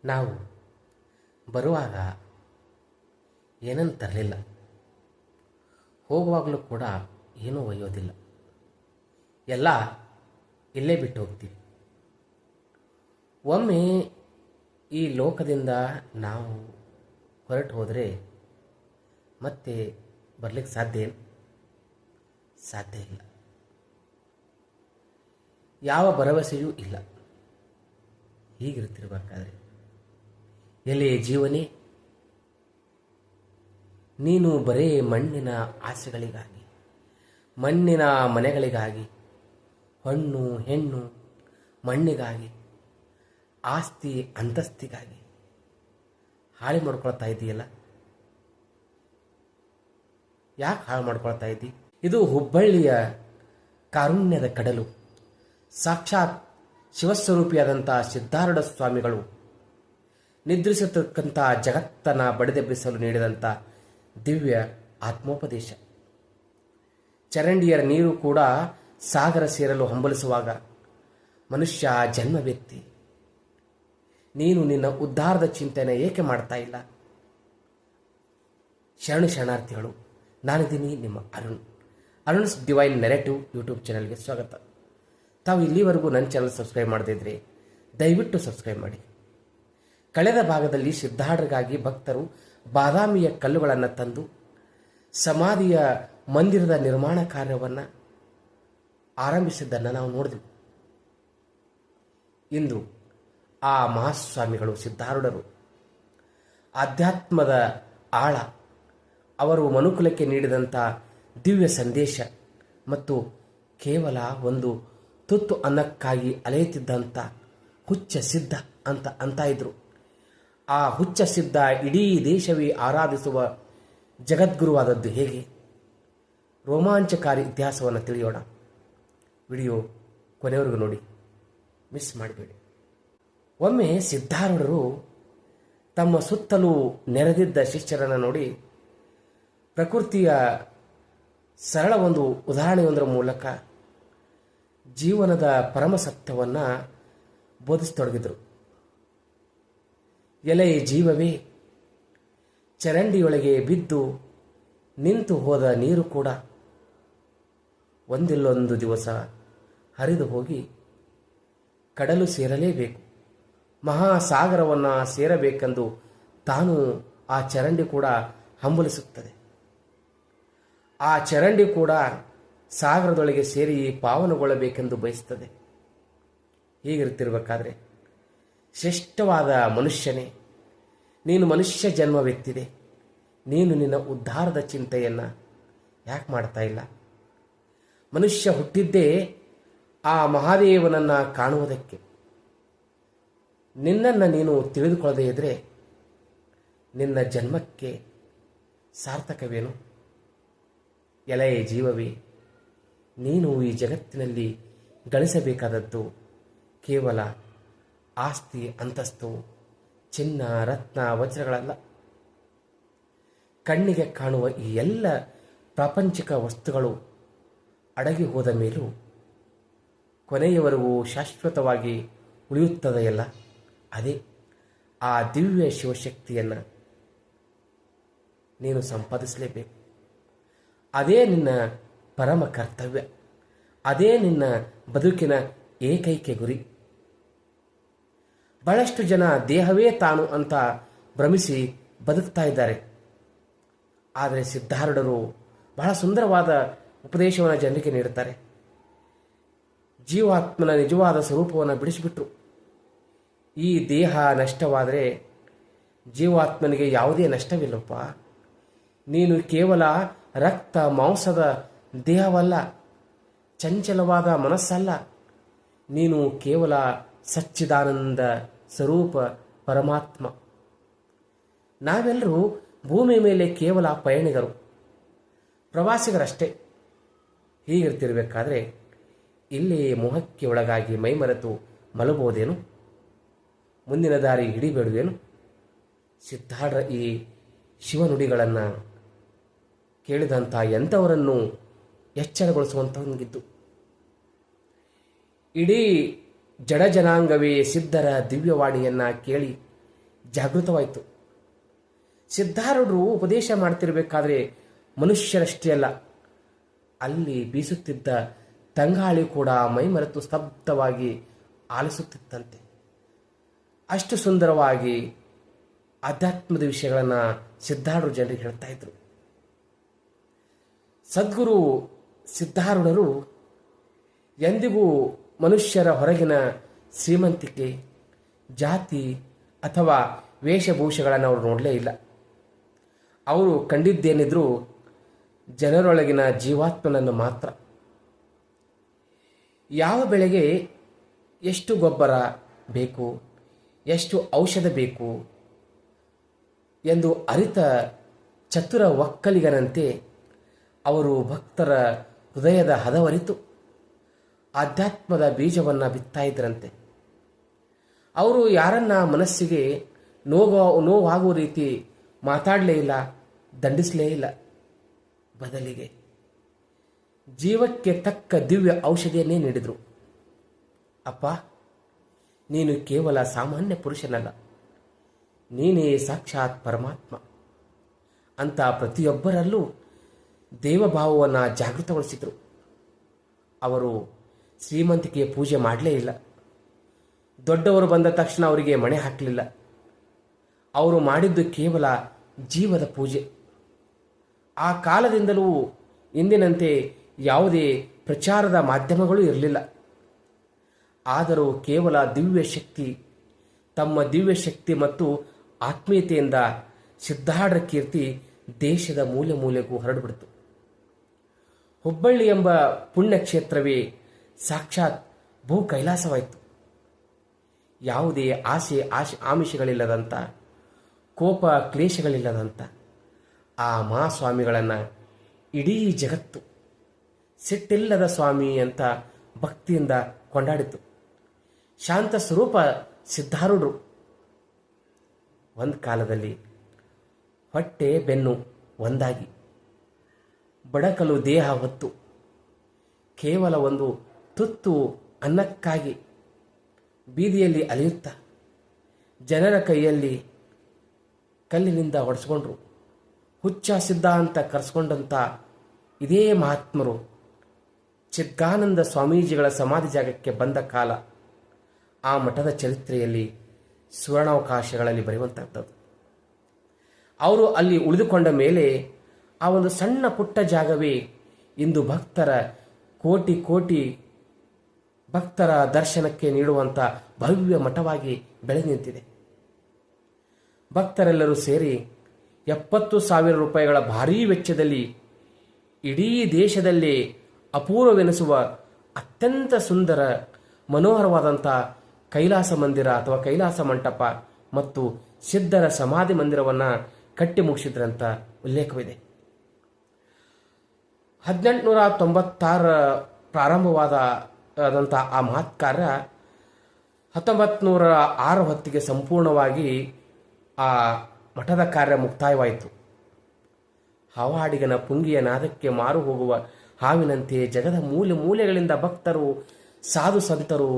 ನಾವು ಬರುವಾಗ ಏನನ್ನು ತರಲಿಲ್ಲ, ಹೋಗುವಾಗಲೂ ಕೂಡ ಏನೂ ಒಯ್ಯೋದಿಲ್ಲ, ಎಲ್ಲ ಇಲ್ಲೇ ಬಿಟ್ಟು ಹೋಗ್ತೀವಿ. ಒಮ್ಮೆ ಈ ಲೋಕದಿಂದ ನಾವು ಹೊರಟು ಹೋದರೆ ಮತ್ತೆ ಬರಲಿಕ್ಕೆ ಸಾಧ್ಯ ಇಲ್ಲ. ಯಾವ ಭರವಸೆಯೂ ಇಲ್ಲ. ಹೀಗಿರ್ತಿರ್ಬೇಕಾದ್ರೆ ಎಲೆ ಜೀವನೇ, ನೀನು ಬರೇ ಮಣ್ಣಿನ ಆಸೆಗಳಿಗಾಗಿ, ಮಣ್ಣಿನ ಮನೆಗಳಿಗಾಗಿ, ಹಣ್ಣು ಹೆಣ್ಣು ಮಣ್ಣಿಗಾಗಿ, ಆಸ್ತಿ ಅಂತಸ್ತಿಗಾಗಿ ಹಾಳು ಮಾಡ್ಕೊಳ್ತಾ ಇದ್ದೀಯಲ್ಲ. ಯಾಕೆ ಹಾಳು ಮಾಡ್ಕೊಳ್ತಾ ಇದ್ದಿ? ಇದು ಹುಬ್ಬಳ್ಳಿಯ ಕಾರುಣ್ಯದ ಕಡಲು. ಸಾಕ್ಷಾತ್ ಶಿವಸ್ವರೂಪಿಯಾದಂಥ ಸಿದ್ಧಾರೂಢ ಸ್ವಾಮಿಗಳು ನಿದ್ರಿಸತಕ್ಕಂಥ ಜಗತ್ತನ್ನು ಬಡಿದೆಬ್ಬಿಸಲು ನೀಡಿದಂಥ ದಿವ್ಯ ಆತ್ಮೋಪದೇಶ. ಚರಂಡಿಯರ ನೀರು ಕೂಡ ಸಾಗರ ಸೇರಲು ಹಂಬಲಿಸುವಾಗ ಮನುಷ್ಯ ಜನ್ಮವೆತ್ತಿ ನೀನು ನಿನ್ನ ಉದ್ಧಾರದ ಚಿಂತನೆ ಏಕೆ ಮಾಡ್ತಾ ಇಲ್ಲ? ಶರಣಾರ್ಥಿಗಳು, ನಾನಿದ್ದೀನಿ ನಿಮ್ಮ ಅರುಣ್ಸ್ ಡಿವೈನ್ ನೆರೇಟಿವ್ ಯೂಟ್ಯೂಬ್ ಚಾನಲ್ಗೆ ಸ್ವಾಗತ. ತಾವು ಇಲ್ಲಿವರೆಗೂ ನನ್ನ ಚಾನಲ್ ಸಬ್ಸ್ಕ್ರೈಬ್ ಮಾಡದಿದ್ದರೆ ದಯವಿಟ್ಟು ಸಬ್ಸ್ಕ್ರೈಬ್ ಮಾಡಿ. ಕಳೆದ ಭಾಗದಲ್ಲಿ ಸಿದ್ಧಾರೂಢರಿಗಾಗಿ ಭಕ್ತರು ಬಾದಾಮಿಯ ಕಲ್ಲುಗಳನ್ನು ತಂದು ಸಮಾಧಿಯ ಮಂದಿರದ ನಿರ್ಮಾಣ ಕಾರ್ಯವನ್ನು ಆರಂಭಿಸಿದ್ದನ್ನು ನಾವು ನೋಡಿದೆವು. ಇಂದು ಆ ಮಹಾಸ್ವಾಮಿಗಳು ಸಿದ್ಧಾರೂಢರು ಆಧ್ಯಾತ್ಮದ ಆಳ, ಅವರು ಮನುಕುಲಕ್ಕೆ ನೀಡಿದಂಥ ದಿವ್ಯ ಸಂದೇಶ ಮತ್ತು ಕೇವಲ ಒಂದು ತುತ್ತು ಅನ್ನಕ್ಕಾಗಿ ಅಲೆಯುತ್ತಿದ್ದಂಥ ಹುಚ್ಚ ಸಿದ್ಧ ಅಂತ ಇದ್ರು. ಆ ಹುಚ್ಚ ಸಿದ್ಧ ಇಡೀ ದೇಶವೇ ಆರಾಧಿಸುವ ಜಗದ್ಗುರುವಾದದ್ದು ಹೇಗೆ? ರೋಮಾಂಚಕಾರಿ ಇತಿಹಾಸವನ್ನು ತಿಳಿಯೋಣ. ವಿಡಿಯೋ ಕೊನೆಯವರೆಗೂ ನೋಡಿ, ಮಿಸ್ ಮಾಡಬೇಡಿ. ಒಮ್ಮೆ ಸಿದ್ಧಾರೂಢರು ತಮ್ಮ ಸುತ್ತಲೂ ನೆರೆದಿದ್ದ ಶಿಷ್ಯರನ್ನು ನೋಡಿ ಪ್ರಕೃತಿಯ ಸರಳ ಒಂದು ಉದಾಹರಣೆಯೊಂದರ ಮೂಲಕ ಜೀವನದ ಪರಮ ಸತ್ಯವನ್ನು ಬೋಧಿಸತೊಡಗಿದರು. ಎಲೆ ಜೀವವೇ, ಚರಂಡಿಯೊಳಗೆ ಬಿದ್ದು ನಿಂತು ಹೋದ ನೀರು ಕೂಡ ಒಂದಿಲ್ಲೊಂದು ದಿವಸ ಹರಿದು ಹೋಗಿ ಕಡಲು ಸೇರಲೇಬೇಕು, ಮಹಾಸಾಗರವನ್ನು ಸೇರಬೇಕೆಂದು ತಾನು ಆ ಚರಂಡಿ ಕೂಡ ಹಂಬಲಿಸುತ್ತದೆ. ಆ ಚರಂಡಿ ಕೂಡ ಸಾಗರದೊಳಗೆ ಸೇರಿ ಪಾವನಗೊಳ್ಳಬೇಕೆಂದು ಬಯಸುತ್ತದೆ. ಹೀಗಿರ್ತಿರ್ಬೇಕಾದ್ರೆ ಶ್ರೇಷ್ಠವಾದ ಮನುಷ್ಯನೇ, ನೀನು ಮನುಷ್ಯ ಜನ್ಮವೆತ್ತಿದೆ, ನೀನು ನಿನ್ನ ಉದ್ಧಾರದ ಚಿಂತೆಯನ್ನು ಯಾಕೆ ಮಾಡ್ತಾ ಇಲ್ಲ? ಮನುಷ್ಯ ಹುಟ್ಟಿದ್ದೇ ಆ ಮಹಾದೇವನನ್ನು ಕಾಣುವುದಕ್ಕೆ. ನಿನ್ನನ್ನು ನೀನು ತಿಳಿದುಕೊಳ್ಳದೇ ಇದ್ದರೆ ನಿನ್ನ ಜನ್ಮಕ್ಕೆ ಸಾರ್ಥಕವೇನು? ಎಲೆಯ ಜೀವವೇ, ನೀನು ಈ ಜಗತ್ತಿನಲ್ಲಿ ಗಳಿಸಬೇಕಾದದ್ದು ಕೇವಲ ಆಸ್ತಿ ಅಂತಸ್ತು, ಚಿನ್ನ ರತ್ನ ವಜ್ರಗಳಲ್ಲ. ಕಣ್ಣಿಗೆ ಕಾಣುವ ಈ ಎಲ್ಲ ಪ್ರಾಪಂಚಿಕ ವಸ್ತುಗಳು ಅಡಗಿ ಹೋದ ಮೇಲೂ ಕೊನೆಯವರೆಗೂ ಶಾಶ್ವತವಾಗಿ ಉಳಿಯುತ್ತದೆಯಲ್ಲ, ಅದೇ ಆ ದಿವ್ಯ ಶಿವಶಕ್ತಿಯನ್ನು ನೀನು ಸಂಪಾದಿಸಲೇಬೇಕು. ಅದೇ ನಿನ್ನ ಪರಮ ಕರ್ತವ್ಯ, ಅದೇ ನಿನ್ನ ಬದುಕಿನ ಏಕೈಕ ಗುರಿ. ಬಹಳಷ್ಟು ಜನ ದೇಹವೇ ತಾನು ಅಂತ ಭ್ರಮಿಸಿ ಬದುಕ್ತಾ ಇದ್ದಾರೆ. ಆದರೆ ಸಿದ್ಧಾರೂಢರು ಬಹಳ ಸುಂದರವಾದ ಉಪದೇಶವನ್ನು ಜನರಿಗೆ ನೀಡುತ್ತಾರೆ. ಜೀವಾತ್ಮನ ನಿಜವಾದ ಸ್ವರೂಪವನ್ನು ಬಿಡಿಸಿಬಿಟ್ರು. ಈ ದೇಹ ನಷ್ಟವಾದರೆ ಜೀವಾತ್ಮನಿಗೆ ಯಾವುದೇ ನಷ್ಟವಿಲ್ಲಪ್ಪ. ನೀನು ಕೇವಲ ರಕ್ತ ಮಾಂಸದ ದೇಹವಲ್ಲ, ಚಂಚಲವಾದ ಮನಸ್ಸಲ್ಲ. ನೀನು ಕೇವಲ ಸಚ್ಚಿದಾನಂದ ಸ್ವರೂಪ ಪರಮಾತ್ಮ. ನಾವೆಲ್ಲರೂ ಭೂಮಿ ಮೇಲೆ ಕೇವಲ ಪಯಣಿಗರು, ಪ್ರವಾಸಿಗರಷ್ಟೇ. ಹೀಗಿರ್ತಿರ್ಬೇಕಾದ್ರೆ ಇಲ್ಲಿ ಮೋಹಕ್ಕೆ ಒಳಗಾಗಿ ಮೈಮರೆತು ಮಲಬೋದೇನು? ಮುಂದಿನ ದಾರಿ ಹಿಡಿಬೇಡುವೇನು? ಸಿದ್ಧಾರೂಢರ ಈ ಶಿವನುಡಿಗಳನ್ನು ಕೇಳಿದಂಥ ಎಂಥವರನ್ನು ಎಚ್ಚರಗೊಳಿಸುವಂತಹಂಗಿದ್ದು. ಇಡೀ ಜಡ ಜನಾಂಗವೇ ಸಿದ್ಧರ ದಿವ್ಯವಾಣಿಯನ್ನು ಕೇಳಿ ಜಾಗೃತವಾಯಿತು. ಸಿದ್ಧಾರೂಢರು ಉಪದೇಶ ಮಾಡ್ತಿರ್ಬೇಕಾದ್ರೆ ಮನುಷ್ಯರಷ್ಟೇ ಅಲ್ಲ, ಅಲ್ಲಿ ಬೀಸುತ್ತಿದ್ದ ತಂಗಾಳಿ ಕೂಡ ಮೈಮರೆತು ಸ್ತಬ್ಧವಾಗಿ ಆಲಿಸುತ್ತಿತ್ತಂತೆ. ಅಷ್ಟು ಸುಂದರವಾಗಿ ಆಧ್ಯಾತ್ಮದ ವಿಷಯಗಳನ್ನು ಸಿದ್ಧಾರೂಢ ಜನರಿಗೆ ಹೇಳ್ತಾ ಇದ್ರು. ಸದ್ಗುರು ಸಿದ್ಧಾರೂಢರು ಎಂದಿಗೂ ಮನುಷ್ಯರ ಹೊರಗಿನ ಶ್ರೀಮಂತಿಕೆ, ಜಾತಿ ಅಥವಾ ವೇಷಭೂಷೆಗಳನ್ನು ಅವರು ನೋಡಲೇ ಇಲ್ಲ. ಅವರು ಕಂಡಿದ್ದೇನಿದ್ರೂ ಜನರೊಳಗಿನ ಜೀವಾತ್ಮನನ್ನು ಮಾತ್ರ. ಯಾವ ಬೆಳೆಗೆ ಎಷ್ಟು ಗೊಬ್ಬರ ಬೇಕು, ಎಷ್ಟು ಔಷಧ ಬೇಕು ಎಂದು ಅರಿತ ಚತುರ ಒಕ್ಕಲಿಗನಂತೆ ಅವರು ಭಕ್ತರ ಹೃದಯದ ಹದವರಿತು ಆಧ್ಯಾತ್ಮದ ಬೀಜವನ್ನು ಬಿತ್ತಾ ಇದ್ರಂತೆ. ಅವರು ಯಾರನ್ನ ಮನಸ್ಸಿಗೆ ನೋವಾಗುವ ರೀತಿ ಮಾತಾಡಲೇ ಇಲ್ಲ, ದಂಡಿಸಲೇ ಇಲ್ಲ. ಬದಲಿಗೆ ಜೀವಕ್ಕೆ ತಕ್ಕ ದಿವ್ಯ ಔಷಧಿಯನ್ನೇ ನೀಡಿದರು. ಅಪ್ಪ, ನೀನು ಕೇವಲ ಸಾಮಾನ್ಯ ಪುರುಷನಲ್ಲ, ನೀನೇ ಸಾಕ್ಷಾತ್ ಪರಮಾತ್ಮ ಅಂತ ಪ್ರತಿಯೊಬ್ಬರಲ್ಲೂ ದೇವಭಾವವನ್ನು ಜಾಗೃತಗೊಳಿಸಿದರು. ಅವರು ಶ್ರೀಮಂತಿಕೆಯ ಪೂಜೆ ಮಾಡಲೇ ಇಲ್ಲ. ದೊಡ್ಡವರು ಬಂದ ತಕ್ಷಣ ಅವರಿಗೆ ಮಣೆ ಹಾಕಲಿಲ್ಲ. ಅವರು ಮಾಡಿದ್ದು ಕೇವಲ ಜೀವದ ಪೂಜೆ. ಆ ಕಾಲದಿಂದಲೂ ಇಂದಿನಂತೆ ಯಾವುದೇ ಪ್ರಚಾರದ ಮಾಧ್ಯಮಗಳು ಇರಲಿಲ್ಲ. ಆದರೂ ಕೇವಲ ದಿವ್ಯ ಶಕ್ತಿ, ತಮ್ಮ ದಿವ್ಯ ಶಕ್ತಿ ಮತ್ತು ಆತ್ಮೀಯತೆಯಿಂದ ಸಿದ್ಧಾರೂಢರ ಕೀರ್ತಿ ದೇಶದ ಮೂಲೆ ಮೂಲೆಗೂ ಹರಡಿಬಿಡ್ತು. ಹುಬ್ಬಳ್ಳಿ ಎಂಬ ಪುಣ್ಯಕ್ಷೇತ್ರವೇ ಸಾಕ್ಷಾತ್ ಭೂ ಕೈಲಾಸವಾಯಿತು. ಯಾವುದೇ ಆಮಿಷಗಳಿಲ್ಲದಂಥ, ಕೋಪ ಕ್ಲೇಶಗಳಿಲ್ಲದಂಥ ಆ ಮಹಾಸ್ವಾಮಿಗಳನ್ನು ಇಡೀ ಜಗತ್ತು ಸಿಟ್ಟಿಲ್ಲದ ಸ್ವಾಮಿ ಅಂತ ಭಕ್ತಿಯಿಂದ ಕೊಂಡಾಡಿತು. ಶಾಂತ ಸ್ವರೂಪ ಸಿದ್ಧಾರೂಢರು ಒಂದು ಕಾಲದಲ್ಲಿ ಹೊಟ್ಟೆ ಬೆನ್ನು ಒಂದಾಗಿ, ಬಡಕಲು ದೇಹ ಹೊತ್ತು ಕೇವಲ ಒಂದು ತುತ್ತು ಅನ್ನಕ್ಕಾಗಿ ಬೀದಿಯಲ್ಲಿ ಅಲೆಯುತ್ತಾ ಜನರ ಕೈಯಲ್ಲಿ ಕಲ್ಲಿನಿಂದ ಹೊಡೆಸ್ಕೊಂಡ್ರು. ಹುಚ್ಚ ಸಿದ್ಧ ಅಂತ ಕರೆಸ್ಕೊಂಡಂಥ ಇದೇ ಮಹಾತ್ಮರು ಚಿದ್ಗಾನಂದ ಸ್ವಾಮೀಜಿಗಳ ಸಮಾಧಿ ಜಾಗಕ್ಕೆ ಬಂದ ಕಾಲ ಆ ಮಠದ ಚರಿತ್ರೆಯಲ್ಲಿ ಸುವರ್ಣಾವಕಾಶಗಳಲ್ಲಿ ಬರೆಯುವಂಥದ್ದು. ಅವರು ಅಲ್ಲಿ ಉಳಿದುಕೊಂಡ ಮೇಲೆ ಆ ಒಂದು ಸಣ್ಣ ಪುಟ್ಟ ಜಾಗವೇ ಇಂದು ಭಕ್ತರ ಕೋಟಿ ಭಕ್ತರ ದರ್ಶನಕ್ಕೆ ನೀಡುವಂಥ ಭವ್ಯ ಮಠವಾಗಿ ಬೆಳೆದು ನಿಂತಿದೆ. ಭಕ್ತರೆಲ್ಲರೂ ಸೇರಿ 70,000 ರೂಪಾಯಿಗಳ ಭಾರೀ ವೆಚ್ಚದಲ್ಲಿ ಇಡೀ ದೇಶದಲ್ಲಿ ಅಪೂರ್ವವೆನಿಸುವ ಅತ್ಯಂತ ಸುಂದರ ಮನೋಹರವಾದಂಥ ಕೈಲಾಸ ಮಂದಿರ ಅಥವಾ ಕೈಲಾಸ ಮಂಟಪ ಮತ್ತು ಸಿದ್ಧರ ಸಮಾಧಿ ಮಂದಿರವನ್ನು ಕಟ್ಟಿ ಮುಗಿಸಿದ್ರಂತ ಉಲ್ಲೇಖವಿದೆ. 1896 ಪ್ರಾರಂಭವಾದಂಥ ಆ ಮಹತ್ ಕಾರ್ಯ 1906 ಹೊತ್ತಿಗೆ ಸಂಪೂರ್ಣವಾಗಿ ಆ ಮಠದ ಕಾರ್ಯ ಮುಕ್ತಾಯವಾಯಿತು. ಹಾವಾಡಿಗನ ಪುಂಗಿಯ ನಾದಕ್ಕೆ ಮಾರು ಹೋಗುವ ಹಾವಿನಂತೆ ಜಗದ ಮೂಲೆ ಮೂಲೆಗಳಿಂದ ಭಕ್ತರು, ಸಾಧು ಸಂತರು,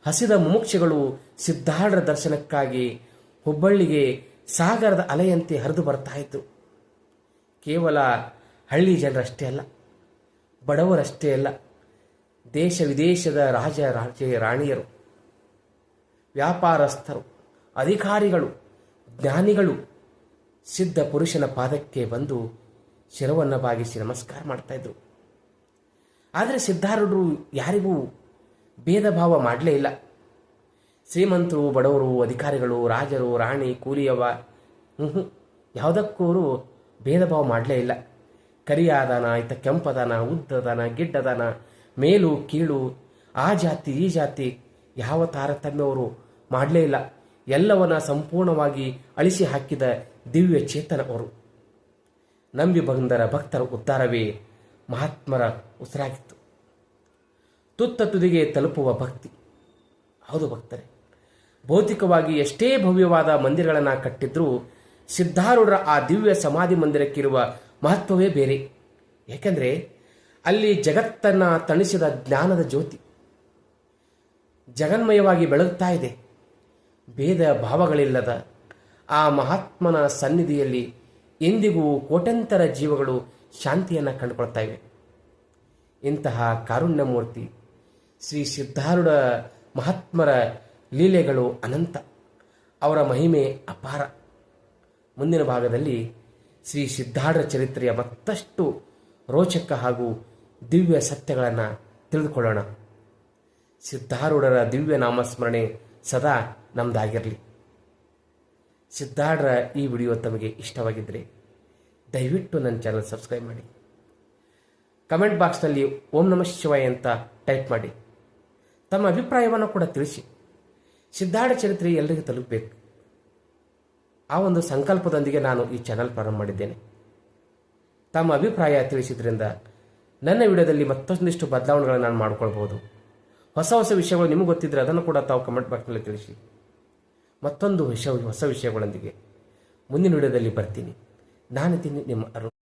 ಹಸಿದ ಮುಮುಕ್ಷಗಳು ಸಿದ್ಧಾರೂಢರ ದರ್ಶನಕ್ಕಾಗಿ ಹುಬ್ಬಳ್ಳಿಗೆ ಸಾಗರದ ಅಲೆಯಂತೆ ಹರಿದು ಬರ್ತಾ ಇತ್ತು. ಕೇವಲ ಹಳ್ಳಿ ಜನರಷ್ಟೇ ಅಲ್ಲ, ಬಡವರಷ್ಟೇ ಅಲ್ಲ, ದೇಶ ವಿದೇಶದ ರಾಣಿಯರು, ವ್ಯಾಪಾರಸ್ಥರು, ಅಧಿಕಾರಿಗಳು, ಜ್ಞಾನಿಗಳು ಸಿದ್ಧ ಪುರುಷನ ಪಾದಕ್ಕೆ ಬಂದು ಶಿರವನ್ನು ಬಾಗಿಸಿ ನಮಸ್ಕಾರ ಮಾಡ್ತಾ ಇದ್ರು. ಆದರೆ ಸಿದ್ಧಾರೂಢರು ಯಾರಿಗೂ ಭೇದ ಭಾವ ಮಾಡಲೇ ಇಲ್ಲ. ಶ್ರೀಮಂತರು, ಬಡವರು, ಅಧಿಕಾರಿಗಳು, ರಾಜರು, ರಾಣಿ, ಕೂಲಿಯವ ಯಾವುದಕ್ಕೂ ಅವರು ಭೇದ ಭಾವ ಮಾಡಲೇ ಇಲ್ಲ. ಕರಿಯಾದನ, ಇತ್ತ ಕೆಂಪದನ, ಉದ್ದದನ, ಗಿಡ್ಡದನ, ಮೇಲು ಕೀಳು, ಆ ಜಾತಿ ಈ ಜಾತಿ ಯಾವ ತಾರತಮ್ಯವರು ಮಾಡಲೇ ಇಲ್ಲ. ಎಲ್ಲವನ್ನ ಸಂಪೂರ್ಣವಾಗಿ ಅಳಿಸಿ ಹಾಕಿದ ದಿವ್ಯ ಚೇತನ ಅವರು. ನಂಬಿ ಬಂದರ ಭಕ್ತರ ಉದ್ಧಾರವೇ ಮಹಾತ್ಮರ ಉಸಿರಾಗಿತ್ತು. ತುತ್ತ ತುದಿಗೆ ತಲುಪುವ ಭಕ್ತಿ. ಹೌದು ಭಕ್ತರೇ, ಭೌತಿಕವಾಗಿ ಎಷ್ಟೇ ಭವ್ಯವಾದ ಮಂದಿರಗಳನ್ನು ಕಟ್ಟಿದ್ರೂ ಸಿದ್ಧಾರೂಢರ ಆ ದಿವ್ಯ ಸಮಾಧಿ ಮಂದಿರಕ್ಕಿರುವ ಮಹತ್ವವೇ ಬೇರೆ. ಏಕೆಂದರೆ ಅಲ್ಲಿ ಜಗತ್ತನ್ನು ತಣಿಸಿದ ಜ್ಞಾನದ ಜ್ಯೋತಿ ಜಗನ್ಮಯವಾಗಿ ಬೆಳಗುತ್ತಾ ಇದೆ. ಭೇದ ಭಾವಗಳಿಲ್ಲದ ಆ ಮಹಾತ್ಮನ ಸನ್ನಿಧಿಯಲ್ಲಿ ಎಂದಿಗೂ ಕೋಟ್ಯಂತರ ಜೀವಗಳು ಶಾಂತಿಯನ್ನು ಕಂಡುಕೊಳ್ತಾ ಇವೆ. ಇಂತಹ ಕಾರುಣ್ಯಮೂರ್ತಿ ಶ್ರೀ ಸಿದ್ಧಾರೂಢ ಮಹಾತ್ಮರ ಲೀಲೆಗಳು ಅನಂತ, ಅವರ ಮಹಿಮೆ ಅಪಾರ. ಮುಂದಿನ ಭಾಗದಲ್ಲಿ ಶ್ರೀ ಸಿದ್ಧಾರೂಢ ಚರಿತ್ರೆಯ ಮತ್ತಷ್ಟು ರೋಚಕ ಹಾಗೂ ದಿವ್ಯ ಸತ್ಯಗಳನ್ನು ತಿಳಿದುಕೊಳ್ಳೋಣ. ಸಿದ್ಧಾರೂಢರ ದಿವ್ಯ ನಾಮಸ್ಮರಣೆ ಸದಾ ನಮ್ಮದಾಗಿರಲಿ. ಸಿದ್ಧಾರೂಢರ ಈ ವಿಡಿಯೋ ತಮಗೆ ಇಷ್ಟವಾಗಿದ್ದರೆ ದಯವಿಟ್ಟು ನನ್ನ ಚಾನಲ್ ಸಬ್ಸ್ಕ್ರೈಬ್ ಮಾಡಿ. ಕಮೆಂಟ್ ಬಾಕ್ಸ್ನಲ್ಲಿ ಓಂ ನಮಃ ಶಿವಾಯ ಅಂತ ಟೈಪ್ ಮಾಡಿ. ತಮ್ಮ ಅಭಿಪ್ರಾಯವನ್ನು ಕೂಡ ತಿಳಿಸಿ. ಸಿದ್ಧಾರೂಢ ಚರಿತ್ರೆ ಎಲ್ಲರಿಗೂ ತಲುಪಬೇಕು, ಆ ಒಂದು ಸಂಕಲ್ಪದೊಂದಿಗೆ ನಾನು ಈ ಚಾನಲ್ ಪ್ರಾರಂಭ ಮಾಡಿದ್ದೇನೆ. ತಮ್ಮ ಅಭಿಪ್ರಾಯ ತಿಳಿಸಿದ್ರಿಂದ ನನ್ನ ವಿಡಿಯೋದಲ್ಲಿ ಮತ್ತೊಂದಿಷ್ಟು ಬದಲಾವಣೆಗಳನ್ನು ನಾನು ಮಾಡಿಕೊಳ್ಬೋದು. ಹೊಸ ಹೊಸ ವಿಷಯಗಳು ನಿಮಗೆ ಗೊತ್ತಿದ್ದರೆ ಅದನ್ನು ಕೂಡ ತಾವು ಕಮೆಂಟ್ ಬಾಕ್ಸ್ನಲ್ಲಿ ತಿಳಿಸಿ. ಮತ್ತೊಂದು ಹೊಸ ವಿಷಯಗಳೊಂದಿಗೆ ಮುಂದಿನ ವಿಡಿಯೋದಲ್ಲಿ ಬರ್ತೀನಿ. ನಾನಿದ್ದೀನಿ ನಿಮ್ಮ ಅರುಣ್.